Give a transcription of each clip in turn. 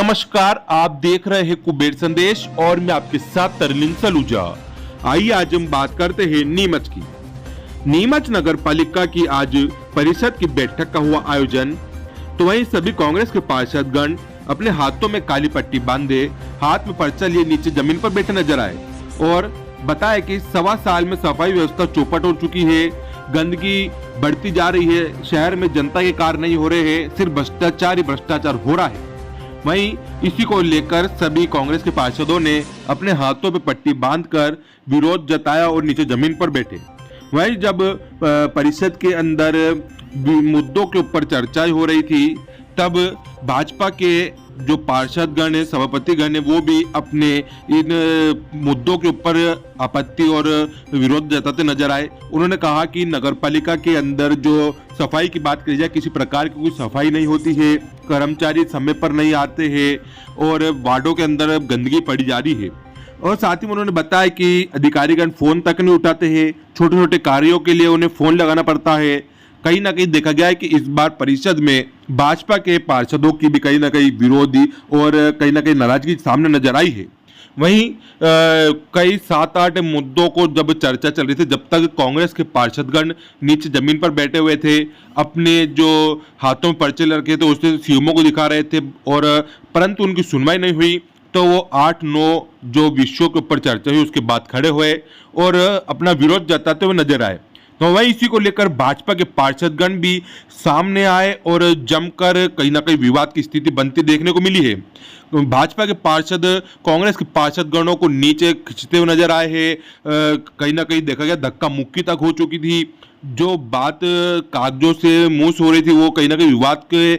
नमस्कार, आप देख रहे हैं कुबेर संदेश और मैं आपके साथ तरलिन सलूजा। आइए आज हम बात करते हैं नीमच की। नीमच नगर पालिका की आज परिषद की बैठक का हुआ आयोजन। तो वहीं सभी कांग्रेस के पार्षदगण अपने हाथों में काली पट्टी बांधे हाथ में पर्चा लिए नीचे जमीन पर बैठे नजर आए और बताया कि 1.25 साल में सफाई व्यवस्था चौपट हो चुकी है, गंदगी बढ़ती जा रही है, शहर में जनता के कार्य नहीं हो रहे हैं, सिर्फ भ्रष्टाचार ही भ्रष्टाचार हो रहा है। वहीं इसी को लेकर सभी कांग्रेस के पार्षदों ने अपने हाथों पे पट्टी बांधकर विरोध जताया और नीचे जमीन पर बैठे। वहीं जब परिषद के अंदर मुद्दों के ऊपर चर्चा हो रही थी तब भाजपा के जो पार्षदगण है, सभापतिगण है, वो भी अपने इन मुद्दों के ऊपर आपत्ति और विरोध जताते नजर आए। उन्होंने कहा कि नगरपालिका के अंदर जो सफाई की बात करी जाए, किसी प्रकार की कोई सफाई नहीं होती है, कर्मचारी समय पर नहीं आते हैं और वार्डों के अंदर गंदगी पड़ी जा रही है। और साथ ही उन्होंने बताया कि अधिकारीगण फोन तक नहीं उठाते हैं, छोटे छोटे कार्यों के लिए उन्हें फोन लगाना पड़ता है। कहीं ना कहीं देखा गया है कि इस बार परिषद में भाजपा के पार्षदों की भी कहीं ना कहीं विरोधी और कहीं ना कहीं नाराजगी सामने नजर आई है। वहीं कई 7-8 मुद्दों को जब चर्चा चल रही थी, जब तक कांग्रेस के पार्षदगण नीचे जमीन पर बैठे हुए थे, अपने जो हाथों में पर्चे रखे थे उससे सीएमओ को दिखा रहे थे और परंतु उनकी सुनवाई नहीं हुई, तो वो 8-9 जो विषयों के ऊपर चर्चा हुई उसके बाद खड़े हुए और अपना विरोध जताते हुए नजर आए। तो वहीं इसी को लेकर भाजपा के पार्षदगण भी सामने आए और जमकर कहीं ना कहीं विवाद की स्थिति बनती देखने को मिली है। तो भाजपा के पार्षद कांग्रेस के पार्षदगणों को नीचे खींचते हुए नजर आए हैं। कहीं ना कहीं देखा गया धक्का मुक्की तक हो चुकी थी। जो बात कागजों से मुंह हो रही थी वो कहीं ना कहीं विवाद के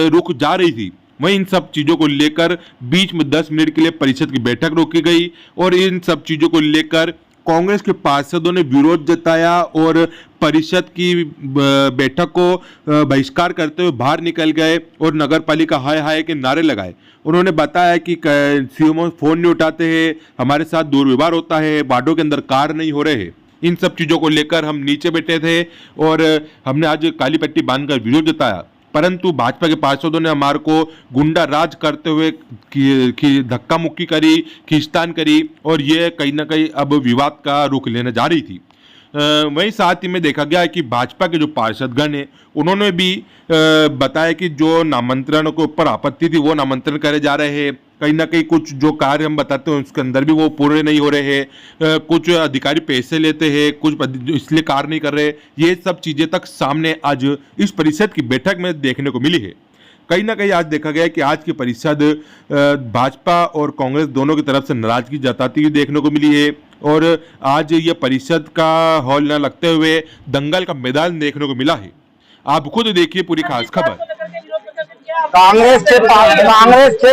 रुख जा रही थी। वहीं इन सब चीजों को लेकर बीच में 10 मिनट के लिए परिषद की बैठक रोकी गई और इन सब चीजों को लेकर कांग्रेस के पार्षदों ने विरोध जताया और परिषद की बैठक को बहिष्कार करते हुए बाहर निकल गए और नगर पालिका हाय हाय के नारे लगाए। उन्होंने बताया कि सीएमओ फोन नहीं उठाते हैं, हमारे साथ दुर्व्यवहार होता है, वार्डों के अंदर कार्य नहीं हो रहे हैं। इन सब चीज़ों को लेकर हम नीचे बैठे थे और हमने आज काली पट्टी बांधकर विरोध जताया, परंतु भाजपा के पार्षदों ने हमारे को गुंडा राज करते हुए धक्का मुक्की करी, खींचतान करी और ये कहीं ना कहीं अब विवाद का रुख लेने जा रही थी। वहीं साथ ही में देखा गया है कि भाजपा के जो पार्षदगण हैं उन्होंने भी बताया कि जो नामांतरणों के ऊपर आपत्ति थी वो नामांतरण करे जा रहे हैं। कहीं ना कहीं कुछ जो कार्य हम बताते हैं उसके अंदर भी वो पूरे नहीं हो रहे हैं, कुछ अधिकारी पैसे लेते हैं, कुछ इसलिए कार्य नहीं कर रहे। ये सब चीजें तक सामने आज इस परिषद की बैठक में देखने को मिली है। कहीं ना कहीं आज देखा गया कि आज की परिषद भाजपा और कांग्रेस दोनों की तरफ से नाराजगी जताती हुई देखने को मिली है और आज ये परिषद का हॉल न लगते हुए दंगल का मैदान देखने को मिला है। आप खुद देखिए पूरी खास खबर। कांग्रेस के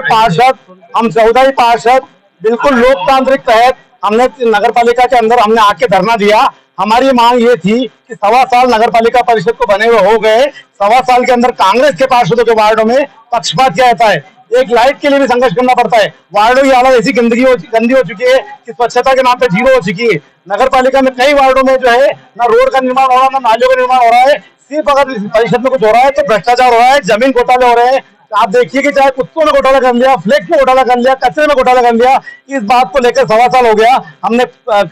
पार्षद, हम 14 ही पार्षद बिल्कुल लोकतांत्रिक तहत हमने नगर पालिका के अंदर हमने आके धरना दिया। हमारी मांग ये थी कि 1.25 साल नगर पालिका परिषद को बने हुए हो गए, 1.25 साल के अंदर कांग्रेस के पार्षदों के वार्डों में पक्षपात किया जाता है। एक लाइट के लिए भी संघर्ष करना पड़ता है। वार्डों की हालत ऐसी गंदी हो चुकी है कि स्वच्छता के नाम पे जीरो हो चुकी है। नगर पालिका में कई वार्डों में जो है ना रोड का निर्माण हो रहा है, ना नालियों का निर्माण हो रहा है। सिर्फ अगर परिषद में कुछ हो रहा है तो भ्रष्टाचार हो रहा है, जमीन घोटाले हो रहे हैं। आप देखिए कि चाहे कुत्तों ने घोटाला कर लिया, फ्लेक्स में घोटाला कर लिया, कचरे में घोटाला कर लिया। इस बात को लेकर 1.25 साल हो गया। हमने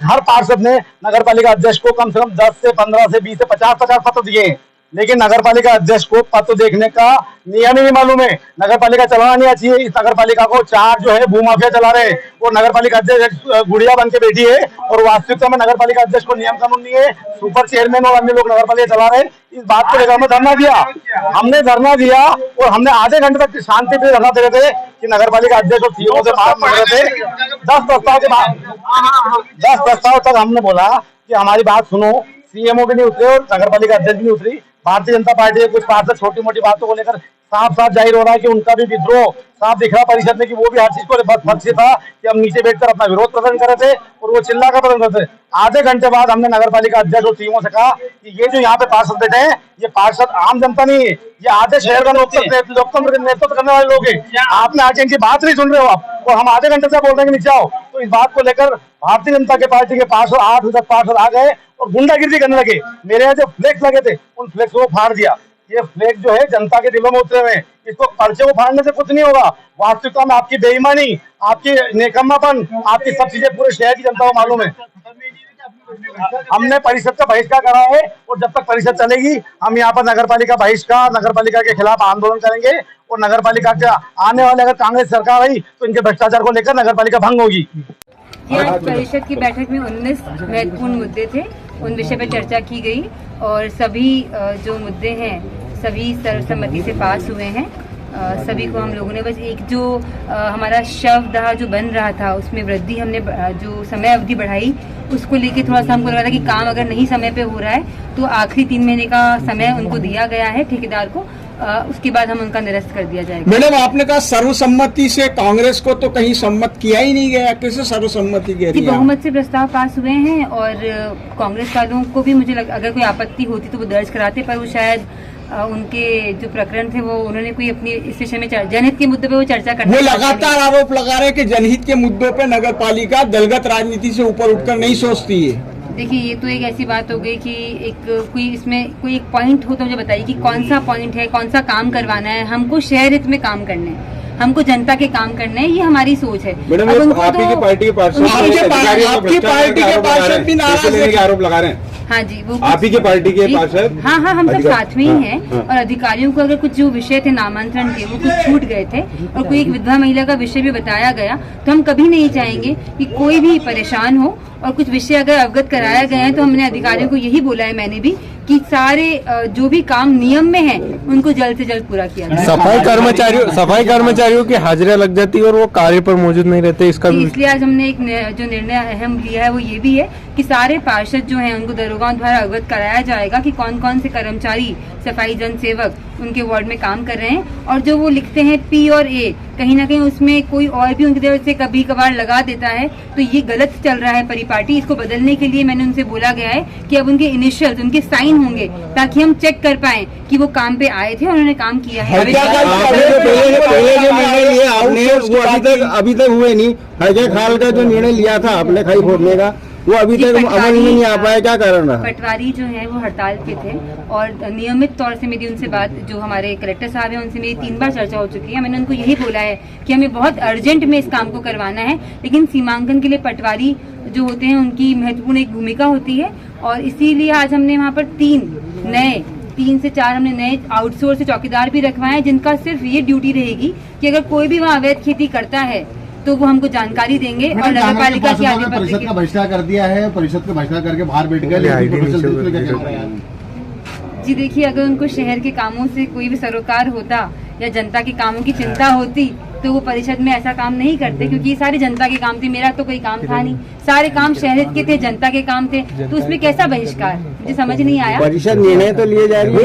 हर पार्षद ने नगर पालिका अध्यक्ष को कम से कम 10 से 15 से 20 से 50 पत्र दिए, लेकिन नगर पालिका अध्यक्ष को पत्र देखने का नियम ही नहीं मालूम है। नगर पालिका चलाना नहीं चाहिए। इस नगर पालिका को 4 जो है भूमाफिया चला रहे हैं और नगर पालिका अध्यक्ष गुड़िया बन के बैठी है और वास्तविकता में नगर पालिका अध्यक्ष को नियम कानून नहीं है। सुपर चेयरमैन और अन्य लोग नगर पालिका चला रहे हैं। इस बात को लेकर हमने धरना दिया और हमने आधे घंटे तक शांति पे धरना दे रहे थे कि नगर पालिका अध्यक्ष और सीएमओ से बात कर रहे थे। 10 प्रस्ताव तक हमने बोला कि हमारी बात सुनो। सीएमओ भी नहीं उतरे और नगर पालिका अध्यक्ष भी नहीं उतरी। भारतीय जनता पार्टी के कुछ पार्षद छोटी मोटी बातों को लेकर साफ साफ जाहिर हो रहा है कि उनका भी विद्रोह साफ दिख रहा परिषद में कि वो भी हर चीज को पक्ष था कि हम नीचे बैठकर अपना विरोध प्रदर्शन कर रहे थे और वो चिल्ला कर प्रदर्शन करते थे। आधे घंटे बाद हमने नगर पालिका अध्यक्ष और सीएमओ से कहा कि ये जो यहाँ पे पार्षद बैठे हैं ये पार्षद आम जनता नहीं है, ये आधे शहर का लोकतंत्र का नेतृत्व करने वाले लोग हैं। आपने आके इनकी बात नहीं सुन रहे हो आप, और हम आधे घंटे से बोल रहे हैं कि नीचे आओ। तो इस बात को लेकर भारतीय जनता पार्टी के पार्षद 8 से 10 पार्षद आ गए और गुंडागिरी करने लगे। मेरे यहाँ जो फ्लेक्स लगे थे उन फ्लेक्स को फाड़ दिया। ये फ्लेग जो है जनता के दिलों में उतरे हुए हैं। इसको पर्चे को फाड़ने से कुछ नहीं होगा। वास्तविकता में आपकी बेईमानी, आपकी नेकम्मापन, आपकी सब चीजें पूरे शहर की जनता को मालूम है। हमने परिषद का बहिष्कार करा है और जब तक परिषद चलेगी हम यहाँ पर नगरपालिका बहिष्कार, नगरपालिका के खिलाफ आंदोलन करेंगे और नगरपालिका के आने वाले अगर कांग्रेस सरकार आई तो इनके भ्रष्टाचार को लेकर नगरपालिका भंग होगी। आज परिषद की बैठक में 19 महत्वपूर्ण मुद्दे थे, उन विषय पर चर्चा की गई और सभी जो मुद्दे हैं सभी सर्वसम्मति से पास हुए हैं। सभी को हम लोगों ने बस एक जो हमारा शवदाह जो बन रहा था उसमें वृद्धि हमने जो समय अवधि बढ़ाई उसको लेके थोड़ा सा हमको लग रहा था कि काम अगर नहीं समय पे हो रहा है तो आखिरी 3 महीने का समय उनको दिया गया है ठेकेदार को, उसके बाद हम उनका निरस्त कर दिया जाएगा। मैडम आपने कहा सर्वसम्मति से, कांग्रेस को तो कहीं सम्मत किया ही नहीं गया, कैसे सर्वसम्मति कह रही है? बहुमत से प्रस्ताव पास हुए हैं और कांग्रेस वालों को भी मुझे अगर कोई आपत्ति होती तो वो दर्ज कराते, पर वो शायद उनके जो प्रकरण थे वो उन्होंने कोई अपनी इस विषय में जनहित के मुद्दे पे वो चर्चा करना वो लगातार आरोप लगा रहे हैं कि जनहित के मुद्दों पे नगरपालिका दलगत राजनीति से ऊपर उठकर नहीं सोचती है। देखिए ये तो एक ऐसी बात हो गई कि एक कोई इसमें कोई एक पॉइंट हो तो मुझे बताइए कि कौन सा पॉइंट है, कौन सा काम करवाना है। हमको शहर हित में काम करने हैं, हमको जनता के काम करने हैं, ये हमारी सोच है। मैडम आप ही की पार्टी के पार्षद आपकी पार्टी के पार्षद भी नाराज आरोप लगा रहे हैं। हाँ जी, वो आप ही के पार्टी के पार्षद। हाँ, हम सब साथ में ही हैं और अधिकारियों को अगर कुछ जो विषय थे नामांतरण के वो कुछ छूट गए थे और कोई एक विधवा महिला का विषय भी बताया गया तो हम कभी नहीं चाहेंगे कि कोई भी परेशान हो और कुछ विषय अगर अवगत कराया गया है तो हमने अधिकारियों को यही बोला है, मैंने भी, कि सारे जो भी काम नियम में है उनको जल्द से जल्द पूरा किया जाए। सफाई कर्मचारियों की हाजिरियां लग जाती है और वो कार्य पर मौजूद नहीं रहते, इसका इसलिए आज हमने एक जो निर्णय अहम लिया है वो ये भी है कि सारे पार्षद जो हैं उनको दरोगाओं द्वारा अवगत कराया जाएगा कि कौन कौन से कर्मचारी सफाई जन सेवक उनके वार्ड में काम कर रहे हैं और जो वो लिखते हैं P और A कहीं ना कहीं उसमें कोई और भी उनकी तरफ से कभी कभार लगा देता है तो ये गलत चल रहा है परिपाटी। इसको बदलने के लिए मैंने उनसे बोला गया है कि अब उनके इनिशियल्स, उनके साइन होंगे ताकि हम चेक कर पाएं कि वो काम पे आए थे और उन्होंने काम किया है। अभी तक हुए नहीं। हरके खाल का जो निर्णय लिया था आपने खाई फोड़ने का वो अभी तक अमल में नहीं आ पाया, क्या कारण रहा? पटवारी जो है वो हड़ताल पे थे और नियमित तौर से मेरी उनसे बात, जो हमारे कलेक्टर साहब हैं उनसे मेरी 3 बार चर्चा हो चुकी है। मैंने उनको यही बोला है कि हमें बहुत अर्जेंट में इस काम को करवाना है, लेकिन सीमांकन के लिए पटवारी जो होते हैं उनकी महत्वपूर्ण एक भूमिका होती है और इसीलिए आज हमने वहाँ पर 3 से 4 हमने नए आउटसोर्स चौकीदार भी रखवाए हैं जिनका सिर्फ ये ड्यूटी रहेगी कि अगर कोई भी वहाँ अवैध खेती करता है तो वो हमको जानकारी देंगे और नगरपालिका की आगे परिषद का बहिष्कार कर दिया है, परिषद का बहिष्कार करके बाहर बैठ गए। जी देखिए, अगर उनको शहर के कामों से कोई भी सरोकार होता या जनता के कामों की चिंता होती तो वो परिषद में ऐसा काम नहीं करते, क्योंकि ये सारे जनता के काम थे, मेरा तो कोई काम था नहीं, सारे काम शहर के थे, जनता के काम थे, तो उसमें कैसा बहिष्कार, मुझे समझ नहीं आया। परिषद निर्णय तो लिए जा रही है।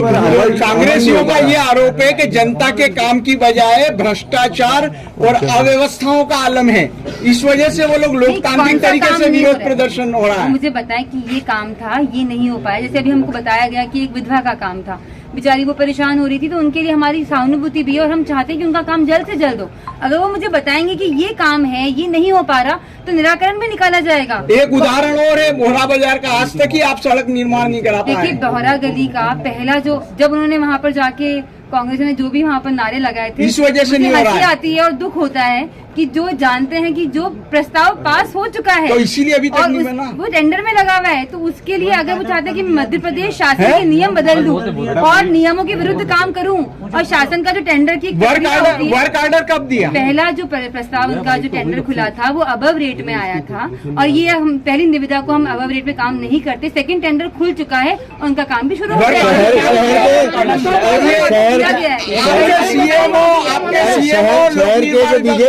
कांग्रेसियों का ये आरोप है कि जनता के काम की बजाय भ्रष्टाचार और अव्यवस्थाओं का आलम है, इस वजह से वो लोग लोकतांत्रिक तरीके से विरोध प्रदर्शन हो रहा है। मुझे बताएं कि ये काम था, ये नहीं हो पाया। जैसे अभी हमको बताया गया कि एक विधवा का काम था, बेचारी वो परेशान हो रही थी, तो उनके लिए हमारी सहानुभूति भी है और हम चाहते हैं कि उनका काम जल्द से जल्द हो। अगर वो मुझे बताएंगे कि ये काम है, ये नहीं हो पा रहा, तो निराकरण भी निकाला जाएगा। एक उदाहरण और है बोहरा बाजार का, आज तक ही आप सड़क निर्माण नहीं करा पाए। देखिए, दोहरा गली का पहला जब उन्होंने वहाँ पर जाके कांग्रेस ने जो भी वहाँ पर नारे लगाए थे, इस वजह से नहीं हो रहा है। हंसी आती है और दुख होता है कि जो जानते हैं कि जो प्रस्ताव पास हो चुका है तो इसीलिए अभी तक नहीं बना, वो टेंडर में लगा हुआ है, तो उसके लिए अगर वो चाहते हैं कि मध्य प्रदेश शासन के नियम बदल दूं और नियमों के विरुद्ध काम करूं और शासन का जो टेंडर की वर्क ऑर्डर कब दिया? पहला जो प्रस्ताव उनका जो टेंडर खुला था वो अबव रेट में आया था और ये हम पहली निविदा को हम अबव रेट में काम नहीं करते। सेकंड टेंडर खुल चुका है और उनका काम भी शुरू हो गया है।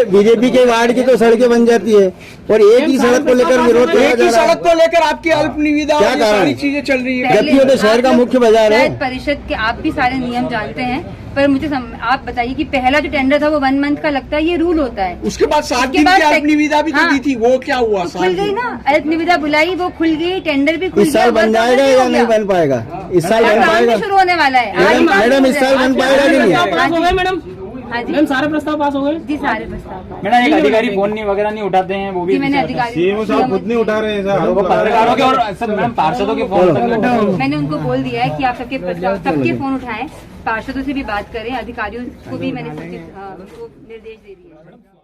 बीजेपी के वार्ड की तो सड़कें बन जाती है और एक ही सड़क को लेकर विरोध किया जा रहा है। एक ही सड़क को लेकर आपकी अल्प निविदा और सारी चीजें चल रही है, जबकि ये तो शहर का मुख्य बाजार है। परिषद के आप भी सारे नियम जानते हैं, पर मुझे आप बताइए कि पहला जो टेंडर था वो 1 मंथ का लगता है, ये रूल होता है। उसके बाद 7 दिन की अल्प निविदा भी तो दी थी, वो क्या हुआ? तो खुल गई ना, अल्प निविदा बुलाई, वो खुल गई, टेंडर भी खुल गया। इस साल बन जाएगा या नहीं बन पाएगा? इस साल बन पाएगा, शुरू होने वाला है मैडम, इस साल बन पाएगा कि नहीं? हाँ जी मैम सारे प्रस्ताव पास हो गए? जी सारे प्रस्ताव पास। मैडम एक अधिकारी फोन नहीं वगैरह नहीं उठाते हैं, वो भी जी मैंने अधिकारी सीएम साहब खुद नहीं उठा रहे हैं सर, वो पत्रकारों के और सर मैम पार्षदों के फोन तक लगे हैं। मैंने उनको बोल दिया है कि आप सबके प्रस्ताव सबके फोन उठाएं, पार्षदों से भी बात करें, अधिकारियों को भी मैंने उनको निर्देश दे दिए हैं।